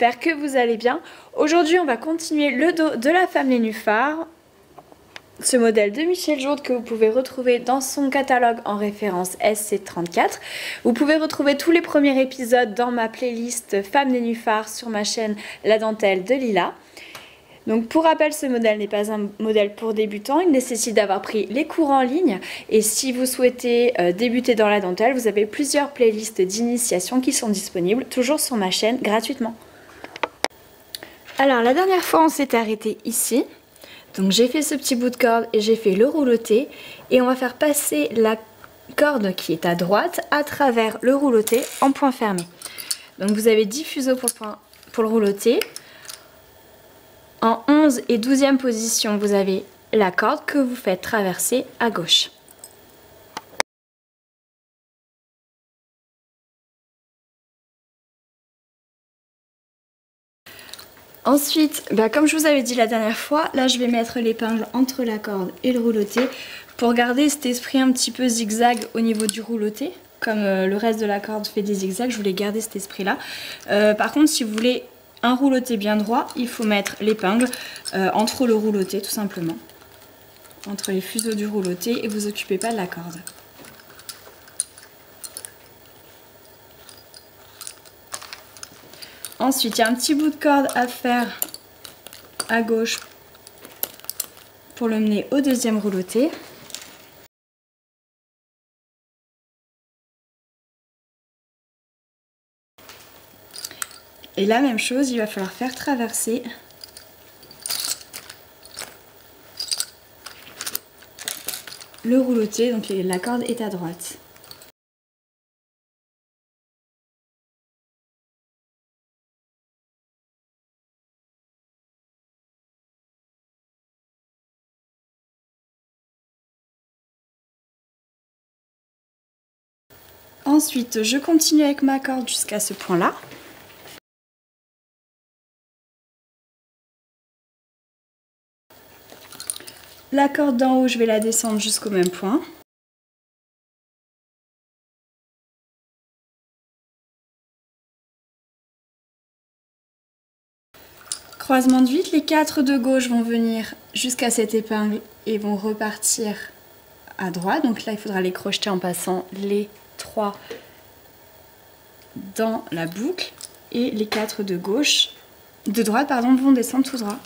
j'espère que vous allez bien. Aujourd'hui on va continuer le dos de la femme nénuphar. Ce modèle de Michel Jourde que vous pouvez retrouver dans son catalogue en référence SC34. Vous pouvez retrouver tous les premiers épisodes dans ma playlist Femme nénuphar sur ma chaîne La Dentelle de Lila. Donc pour rappel, ce modèle n'est pas un modèle pour débutants, il nécessite d'avoir pris les cours en ligne et si vous souhaitez débuter dans la dentelle, vous avez plusieurs playlists d'initiation qui sont disponibles, toujours sur ma chaîne gratuitement. Alors la dernière fois on s'est arrêté ici, donc j'ai fait ce petit bout de corde et j'ai fait le rouloté et on va faire passer la corde qui est à droite à travers le rouloté en point fermé. Donc vous avez 10 fuseaux pour le rouloté. En 11 et 12e position, vous avez la corde que vous faites traverser à gauche. Ensuite, comme je vous avais dit la dernière fois, là je vais mettre l'épingle entre la corde et le rouloté pour garder cet esprit un petit peu zigzag au niveau du rouloté. Comme le reste de la corde fait des zigzags, je voulais garder cet esprit là. Par contre, si vous voulez un rouloté bien droit, il faut mettre l'épingle entre le rouloté tout simplement. Entre les fuseaux du rouloté et vous occupez pas de la corde. Ensuite, il y a un petit bout de corde à faire à gauche pour le mener au deuxième rouloté. Et la même chose, il va falloir faire traverser le rouloté, donc la corde est à droite. Ensuite, je continue avec ma corde jusqu'à ce point-là. La corde d'en haut, je vais la descendre jusqu'au même point. Croisement de 8, les 4 de gauche vont venir jusqu'à cette épingle et vont repartir à droite. Donc là, il faudra les crocheter en passant les 3 dans la boucle. Et les 4 de droite, vont descendre tout droit.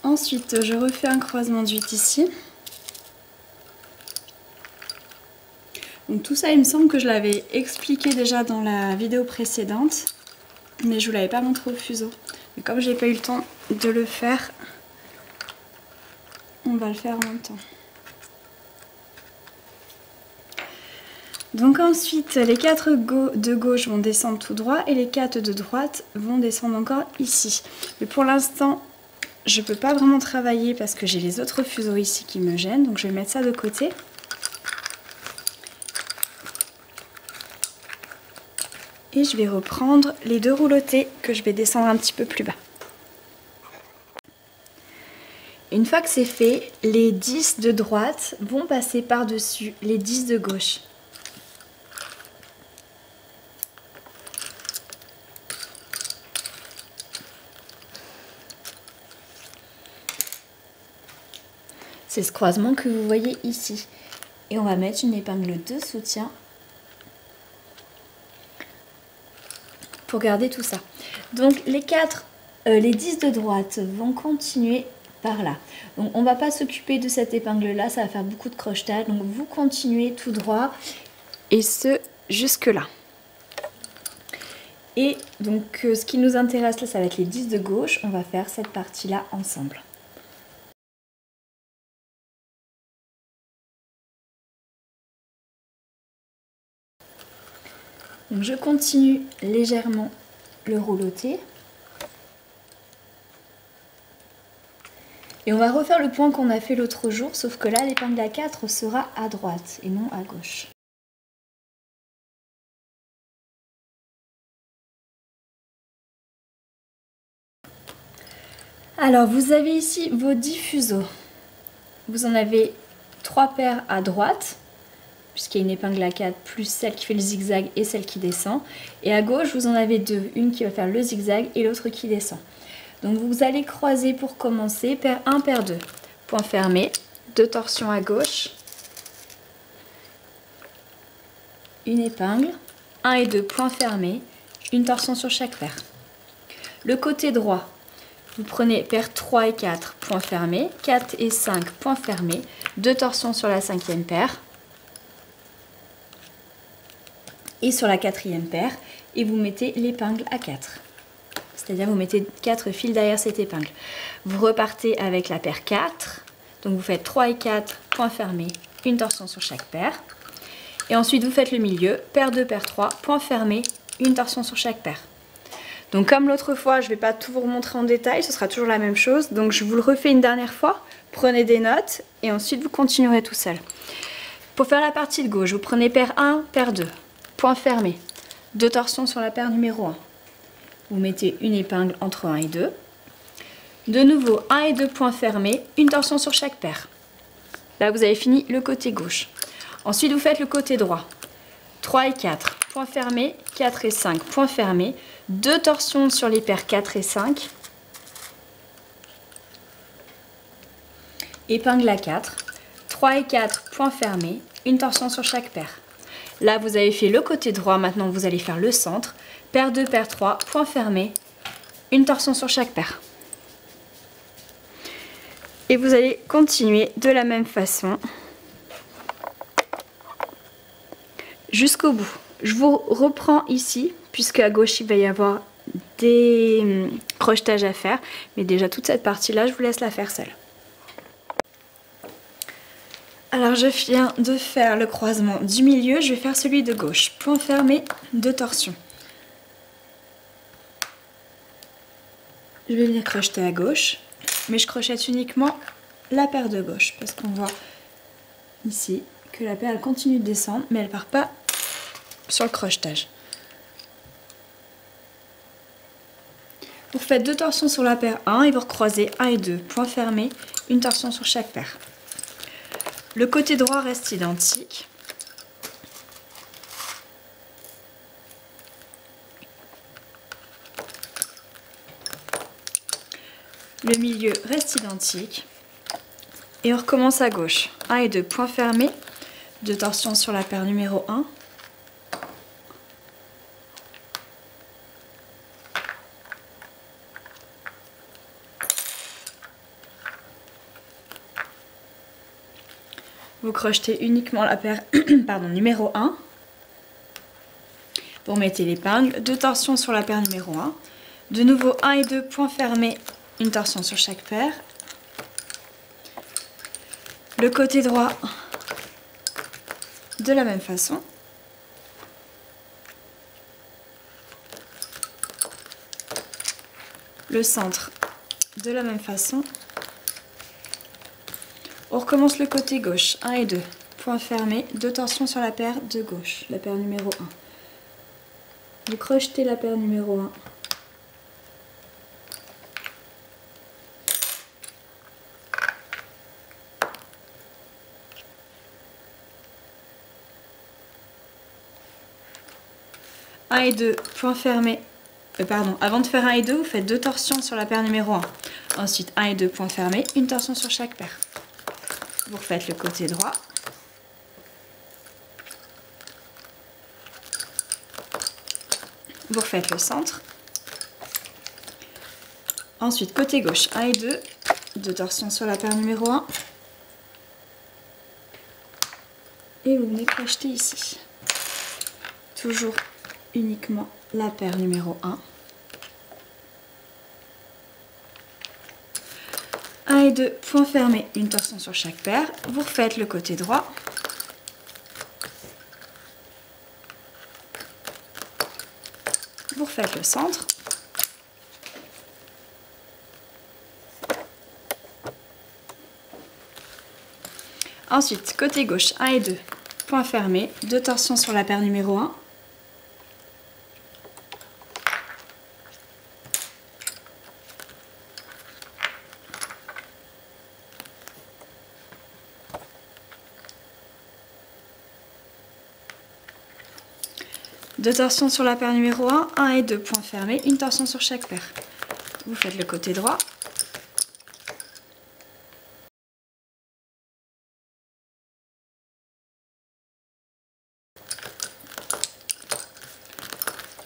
Ensuite, je refais un croisement de 8 ici. Donc tout ça, il me semble que je l'avais expliqué déjà dans la vidéo précédente, mais je ne vous l'avais pas montré au fuseau. Mais comme j'ai pas eu le temps de le faire, on va le faire en même temps. Donc ensuite, les 4 de gauche vont descendre tout droit et les 4 de droite vont descendre encore ici. Mais pour l'instant, je ne peux pas vraiment travailler parce que j'ai les autres fuseaux ici qui me gênent, donc je vais mettre ça de côté. Et je vais reprendre les 2 roulotés que je vais descendre un petit peu plus bas. Une fois que c'est fait, les 10 de droite vont passer par-dessus les 10 de gauche. C'est ce croisement que vous voyez ici. Et on va mettre une épingle de soutien pour garder tout ça. Donc les 10 de droite vont continuer par là. Donc on va pas s'occuper de cette épingle là, ça va faire beaucoup de crochetage. Donc vous continuez tout droit et ce jusque là. Et donc ce qui nous intéresse là, ça va être les 10 de gauche. On va faire cette partie là ensemble. Donc je continue légèrement le rouloté. Et on va refaire le point qu'on a fait l'autre jour, sauf que là l'épingle à 4 sera à droite et non à gauche. Alors vous avez ici vos 10 fuseaux. Vous en avez 3 paires à droite, puisqu'il y a une épingle à 4 plus celle qui fait le zigzag et celle qui descend. Et à gauche vous en avez 2, une qui va faire le zigzag et l'autre qui descend. Donc vous allez croiser pour commencer, paire 1, paire 2. Point fermé, 2 torsions à gauche, une épingle, 1 et 2, point fermé, une torsion sur chaque paire. Le côté droit, vous prenez paire 3 et 4, point fermé, 4 et 5, point fermé, 2 torsions sur la 5e paire et sur la 4e paire et vous mettez l'épingle à 4. C'est-à-dire vous mettez 4 fils derrière cette épingle. Vous repartez avec la paire 4, donc vous faites 3 et 4, point fermé, une torsion sur chaque paire. Et ensuite vous faites le milieu, paire 2, paire 3, point fermé, une torsion sur chaque paire. Donc comme l'autre fois, je ne vais pas tout vous remontrer en détail, ce sera toujours la même chose. Donc je vous le refais une dernière fois, prenez des notes et ensuite vous continuerez tout seul. Pour faire la partie de gauche, vous prenez paire 1, paire 2, point fermé, 2 torsions sur la paire numéro 1. Vous mettez une épingle entre 1 et 2. De nouveau, 1 et 2 points fermés, une torsion sur chaque paire. Là, vous avez fini le côté gauche. Ensuite, vous faites le côté droit. 3 et 4, point fermé, 4 et 5, point fermé, 2 torsions sur les paires 4 et 5, épingle à 4, 3 et 4, point fermé, une torsion sur chaque paire. Là, vous avez fait le côté droit, maintenant vous allez faire le centre, paire 2, paire 3, point fermé, une torsion sur chaque paire. Et vous allez continuer de la même façon jusqu'au bout. Je vous reprends ici, puisque à gauche il va y avoir des crochetages à faire. Mais déjà toute cette partie-là, je vous laisse la faire seule. Alors je viens de faire le croisement du milieu, je vais faire celui de gauche. Point fermé, 2 torsions. Je vais venir crocheter à gauche, mais je crochette uniquement la paire de gauche, parce qu'on voit ici que la paire elle continue de descendre, mais elle part pas sur le crochetage. Vous faites 2 torsions sur la paire 1 et vous recroisez 1 et 2, point fermé, une torsion sur chaque paire. Le côté droit reste identique. Le milieu reste identique. Et on recommence à gauche. 1 et 2, point fermé, 2 torsions sur la paire numéro 1. Vous crochetez uniquement la paire numéro 1. Vous remettez l'épingle, 2 torsions sur la paire numéro 1. De nouveau 1 et 2, point fermé, une torsion sur chaque paire. Le côté droit de la même façon. Le centre de la même façon. On recommence le côté gauche, 1 et 2, point fermé, 2 torsions sur la paire de gauche, la paire numéro 1. Vous crochetez la paire numéro 1. Et 2, point fermé. Avant de faire 1 et 2, vous faites 2 torsions sur la paire numéro 1. Ensuite, 1 et 2, point fermé, une torsion sur chaque paire. Vous refaites le côté droit. Vous refaites le centre. Ensuite, côté gauche, 1 et 2, 2 torsions sur la paire numéro 1. Et vous venez crocheter ici. Toujours uniquement la paire numéro 1. 1 et 2, point fermé, une torsion sur chaque paire. Vous refaites le côté droit. Vous refaites le centre. Ensuite, côté gauche, 1 et 2, point fermé, 2 torsions sur la paire numéro 1. Deux torsions sur la paire numéro 1, 1 et 2, point fermé, une torsion sur chaque paire. Vous faites le côté droit.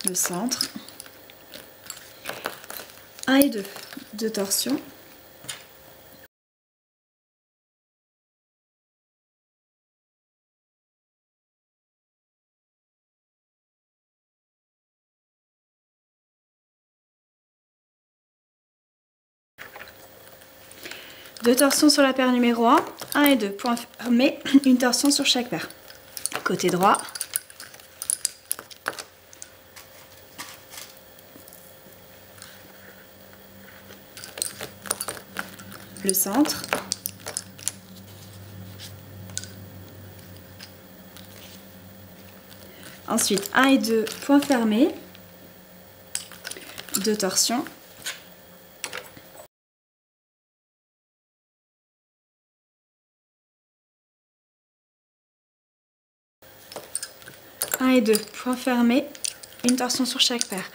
Le centre. 1 et 2, 2 torsions. Deux torsions sur la paire numéro 1, 1 et 2, point fermé, une torsion sur chaque paire. Côté droit. Le centre. Ensuite, 1 et 2, point fermé, 2 torsions. Et 2, point fermé, une torsion sur chaque paire.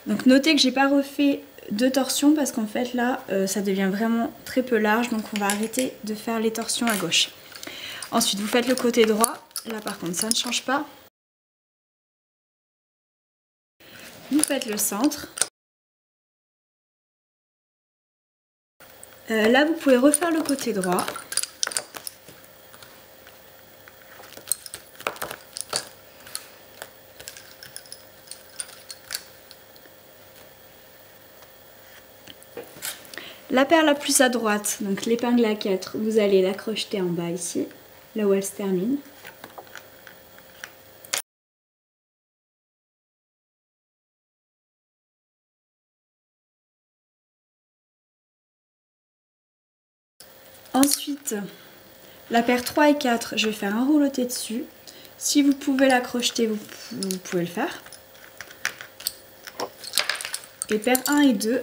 Donc notez que j'ai pas refait 2 torsions parce qu'en fait là ça devient vraiment très peu large, donc on va arrêter de faire les torsions à gauche. Ensuite vous faites le côté droit, là par contre ça ne change pas. Vous faites le centre. Là vous pouvez refaire le côté droit. La paire la plus à droite, donc l'épingle à 4, vous allez la crocheter en bas ici, là où elle se termine. Ensuite, la paire 3 et 4, je vais faire un rouleauté dessus. Si vous pouvez la crocheter, vous pouvez le faire. Et paire 1 et 2,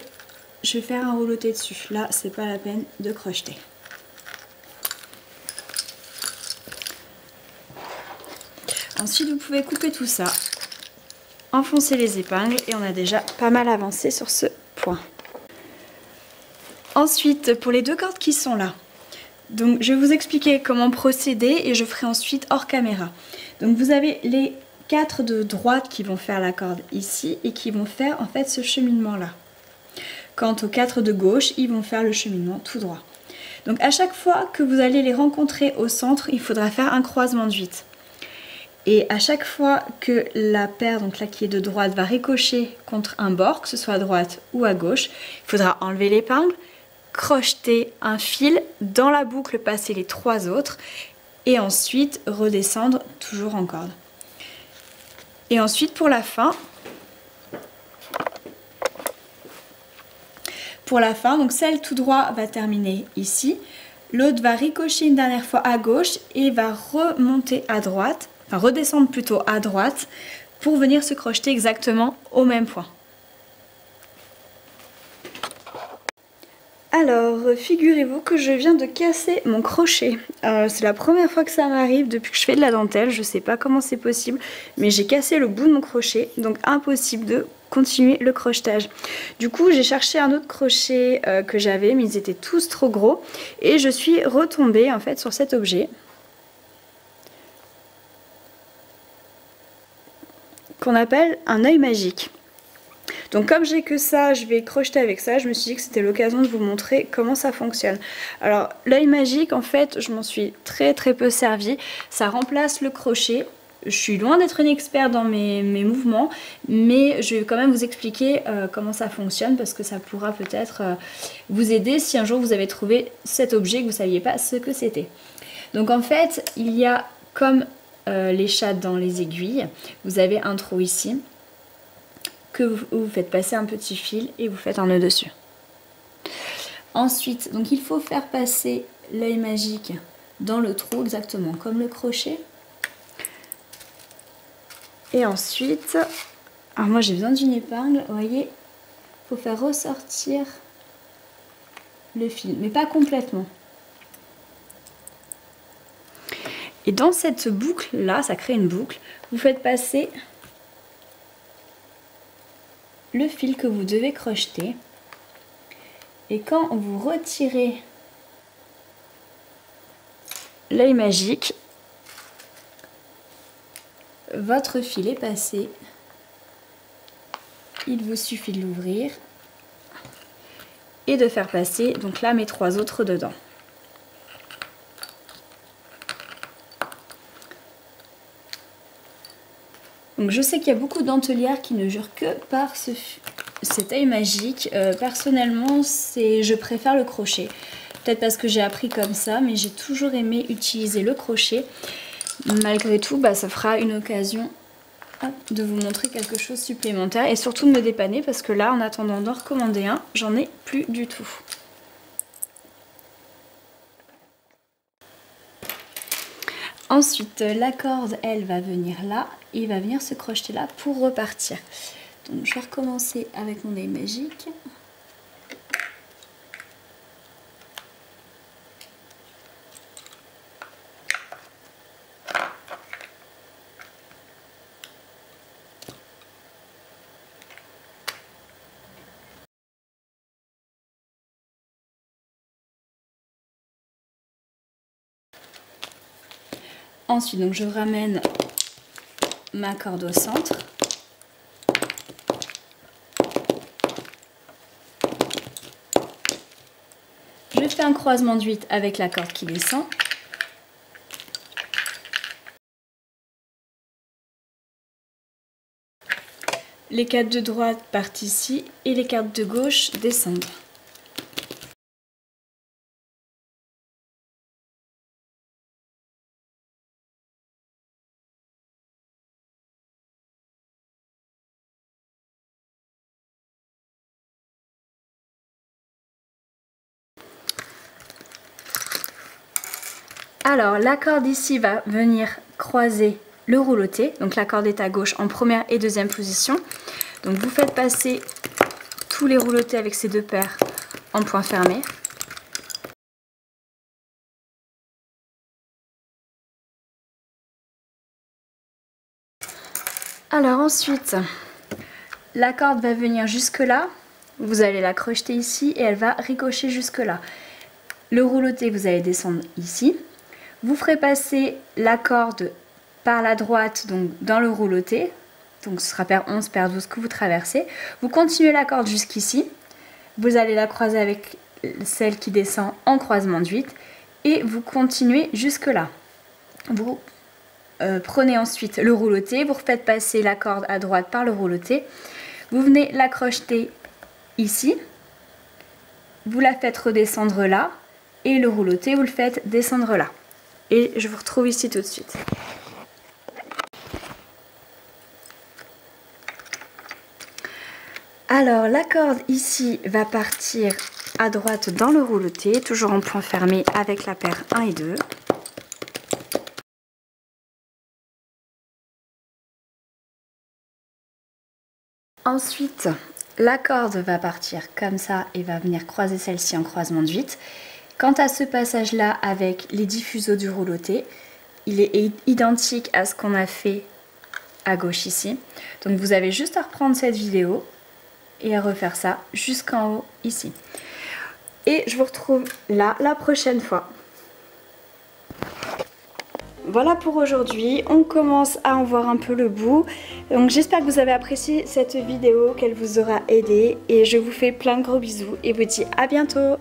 je vais faire un rouleauté dessus. Là, c'est pas la peine de crocheter. Ensuite, vous pouvez couper tout ça, enfoncer les épingles et on a déjà pas mal avancé sur ce point. Ensuite, pour les 2 cordes qui sont là, donc je vais vous expliquer comment procéder et je ferai ensuite hors caméra. Donc vous avez les 4 de droite qui vont faire la corde ici et qui vont faire en fait ce cheminement là. Quant aux 4 de gauche, ils vont faire le cheminement tout droit. Donc à chaque fois que vous allez les rencontrer au centre, il faudra faire un croisement de 8. Et à chaque fois que la paire, donc là qui est de droite, va ricocher contre un bord, que ce soit à droite ou à gauche, il faudra enlever l'épingle, crocheter un fil dans la boucle, passer les 3 autres et ensuite redescendre toujours en corde. Et ensuite pour la fin, donc celle tout droit va terminer ici, l'autre va ricocher une dernière fois à gauche et va remonter à droite, enfin redescendre plutôt à droite pour venir se crocheter exactement au même point. Alors, figurez-vous que je viens de casser mon crochet. C'est la première fois que ça m'arrive depuis que je fais de la dentelle. Je sais pas comment c'est possible, mais j'ai cassé le bout de mon crochet, donc impossible de continuer le crochetage. Du coup, j'ai cherché un autre crochet que j'avais, mais ils étaient tous trop gros. Et je suis retombée en fait sur cet objet qu'on appelle un œil magique. Donc comme j'ai que ça, je vais crocheter avec ça. Je me suis dit que c'était l'occasion de vous montrer comment ça fonctionne. Alors l'œil magique, en fait, je m'en suis très peu servi. Ça remplace le crochet. Je suis loin d'être une experte dans mes mouvements, mais je vais quand même vous expliquer comment ça fonctionne parce que ça pourra peut-être vous aider si un jour vous avez trouvé cet objet que vous ne saviez pas ce que c'était. Donc en fait, il y a comme les chattes dans les aiguilles, vous avez un trou ici que vous faites passer un petit fil et vous faites un nœud dessus. Ensuite, donc il faut faire passer l'œil magique dans le trou exactement comme le crochet. Et ensuite, alors moi j'ai besoin d'une épingle, vous voyez, il faut faire ressortir le fil, mais pas complètement. Et dans cette boucle là, ça crée une boucle, vous faites passer le fil que vous devez crocheter. Et quand vous retirez l'œil magique, votre fil est passé. Il vous suffit de l'ouvrir et de faire passer donc là mes 3 autres dedans. Donc je sais qu'il y a beaucoup d'antelières qui ne jurent que par cet œil magique. Personnellement, je préfère le crochet. Peut-être parce que j'ai appris comme ça, mais j'ai toujours aimé utiliser le crochet. Malgré tout, ça fera une occasion de vous montrer quelque chose supplémentaire et surtout de me dépanner parce que là, en attendant d'en recommander un, j'en ai plus du tout. Ensuite, la corde, elle va venir là et va venir se crocheter là pour repartir. Donc je vais recommencer avec mon œil magique. Ensuite, donc je ramène ma corde au centre. Je fais un croisement de 8 avec la corde qui descend. Les 4 de droite partent ici et les 4 de gauche descendent. Alors la corde ici va venir croiser le rouloté, donc la corde est à gauche en première et deuxième position. Donc vous faites passer tous les roulotés avec ces 2 paires en point fermé. Alors ensuite, la corde va venir jusque là, vous allez la crocheter ici et elle va ricocher jusque là. Le rouloté, vous allez descendre ici. Vous ferez passer la corde par la droite, donc dans le rouloté. Donc ce sera paire 11, paire 12 que vous traversez. Vous continuez la corde jusqu'ici. Vous allez la croiser avec celle qui descend en croisement de 8. Et vous continuez jusque là. Vous prenez ensuite le rouloté. Vous refaites passer la corde à droite par le rouloté. Vous venez la crocheter ici. Vous la faites redescendre là. Et le rouloté, vous le faites descendre là. Et je vous retrouve ici tout de suite. Alors la corde ici va partir à droite dans le rouloté, toujours en point fermé avec la paire 1 et 2. Ensuite, la corde va partir comme ça et va venir croiser celle-ci en croisement de 8. Quant à ce passage-là avec les 10 fuseaux du rouloté, il est identique à ce qu'on a fait à gauche ici. Donc vous avez juste à reprendre cette vidéo et à refaire ça jusqu'en haut ici. Et je vous retrouve là la prochaine fois. Voilà pour aujourd'hui, on commence à en voir un peu le bout. Donc j'espère que vous avez apprécié cette vidéo, qu'elle vous aura aidé. Et je vous fais plein de gros bisous et vous dis à bientôt.